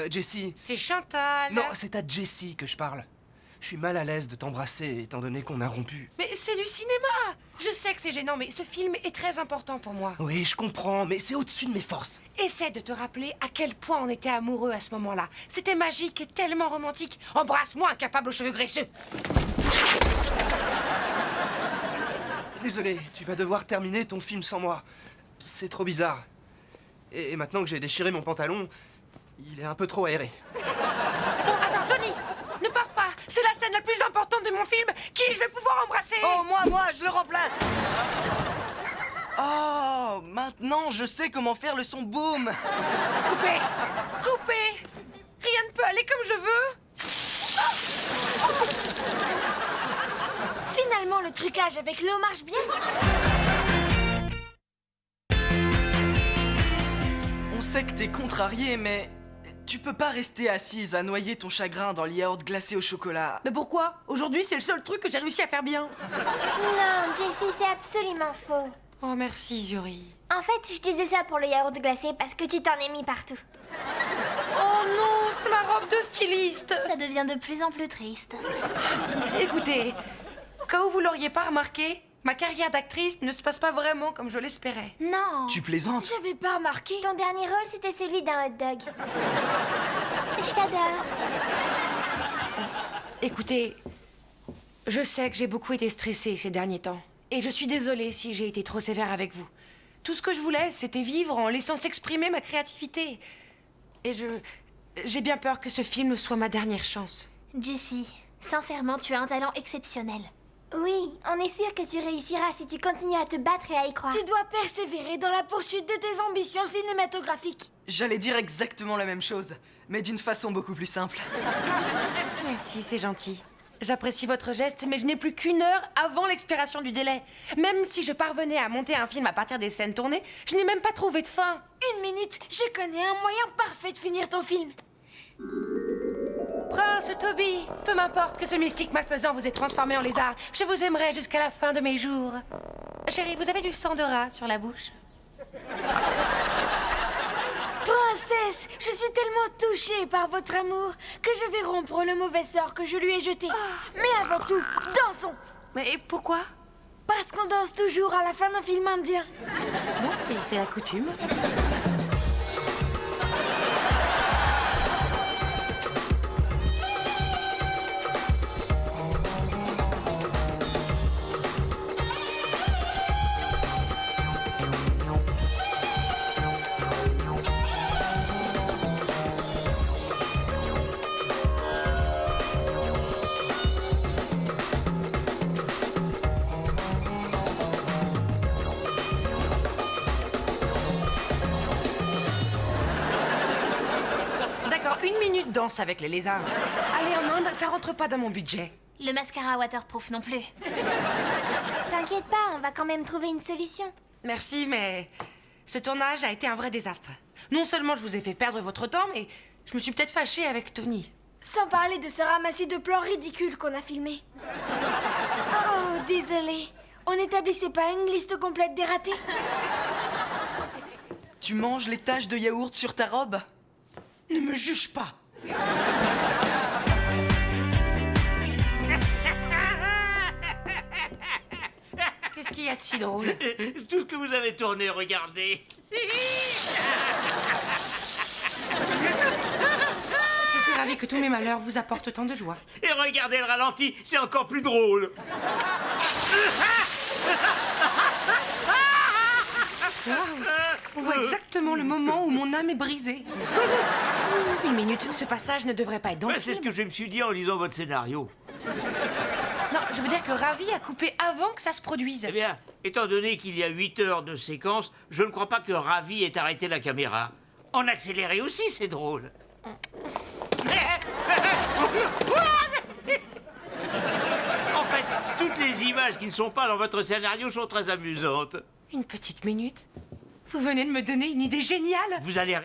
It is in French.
Jessie. C'est Chantal. Non, c'est à Jessie que je parle. Je suis mal à l'aise de t'embrasser étant donné qu'on a rompu. Mais c'est du cinéma. Je sais que c'est gênant, mais ce film est très important pour moi. Oui, je comprends, mais c'est au-dessus de mes forces. Essaie de te rappeler à quel point on était amoureux à ce moment-là. C'était magique et tellement romantique. Embrasse-moi, incapable aux cheveux graisseux. Désolé, tu vas devoir terminer ton film sans moi. C'est trop bizarre. Et maintenant que j'ai déchiré mon pantalon, il est un peu trop aéré. Attends, Tony, ne pars pas. C'est la scène la plus importante de mon film. Qui je vais pouvoir embrasser? Oh, moi, je le remplace. Oh, maintenant, je sais comment faire le son boom. Coupez. Rien ne peut aller comme je veux. Finalement, le trucage avec l'eau marche bien. On sait que t'es contrariée, mais tu peux pas rester assise à noyer ton chagrin dans le yaourt glacé au chocolat. Mais pourquoi? Aujourd'hui, c'est le seul truc que j'ai réussi à faire bien. Non, Jessie, c'est absolument faux. Oh, merci, Yuri. En fait, je disais ça pour le yaourt glacé parce que tu t'en es mis partout. Oh non, c'est ma robe de styliste. Ça devient de plus en plus triste. Écoutez, au cas où vous l'auriez pas remarqué, ma carrière d'actrice ne se passe pas vraiment comme je l'espérais. Non. Tu plaisantes? J'avais pas remarqué. Ton dernier rôle, c'était celui d'un hot dog. Je t'adore. Écoutez, je sais que j'ai beaucoup été stressée ces derniers temps. Et je suis désolée si j'ai été trop sévère avec vous. Tout ce que je voulais, c'était vivre en laissant s'exprimer ma créativité. Et j'ai bien peur que ce film soit ma dernière chance. Jessie, sincèrement, tu as un talent exceptionnel. Oui, on est sûr que tu réussiras si tu continues à te battre et à y croire. Tu dois persévérer dans la poursuite de tes ambitions cinématographiques. J'allais dire exactement la même chose, mais d'une façon beaucoup plus simple. Merci, c'est gentil. J'apprécie votre geste, mais je n'ai plus qu'1 heure avant l'expiration du délai. Même si je parvenais à monter un film à partir des scènes tournées, je n'ai même pas trouvé de fin. 1 minute, je connais un moyen parfait de finir ton film. Prince Toby, peu m'importe que ce mystique malfaisant vous ait transformé en lézard, je vous aimerai jusqu'à la fin de mes jours. Chérie, vous avez du sang de rat sur la bouche? Princesse, je suis tellement touchée par votre amour que je vais rompre le mauvais sort que je lui ai jeté. Mais avant tout, dansons. Mais pourquoi? Parce qu'on danse toujours à la fin d'un film indien. Bon, c'est la coutume. D'accord, 1 minute danse avec les lézards. Aller en Inde, ça rentre pas dans mon budget. Le mascara waterproof non plus. T'inquiète pas, on va quand même trouver une solution. Merci, mais ce tournage a été un vrai désastre. Non seulement je vous ai fait perdre votre temps, mais je me suis peut-être fâchée avec Tony. Sans parler de ce ramassis de plans ridicules qu'on a filmés. Oh, désolé. On n'établissait pas une liste complète des ratés. Tu manges les taches de yaourt sur ta robe? Ne me juge pas. Qu'est-ce qu'il y a de si drôle? Tout ce que vous avez tourné, regardez. Je suis ravie que tous mes malheurs vous apportent tant de joie. Et regardez le ralenti, c'est encore plus drôle. Waouh! On voit exactement le moment où mon âme est brisée. 1 minute, ce passage ne devrait pas être dans le C'est film. ce que je me suis dit en lisant votre scénario. Non, je veux dire que Ravi a coupé avant que ça se produise. Eh bien, étant donné qu'il y a 8 heures de séquence, je ne crois pas que Ravi ait arrêté la caméra. En accéléré aussi, c'est drôle. En fait, toutes les images qui ne sont pas dans votre scénario sont très amusantes. 1 petite minute? Vous venez de me donner une idée géniale. Vous allez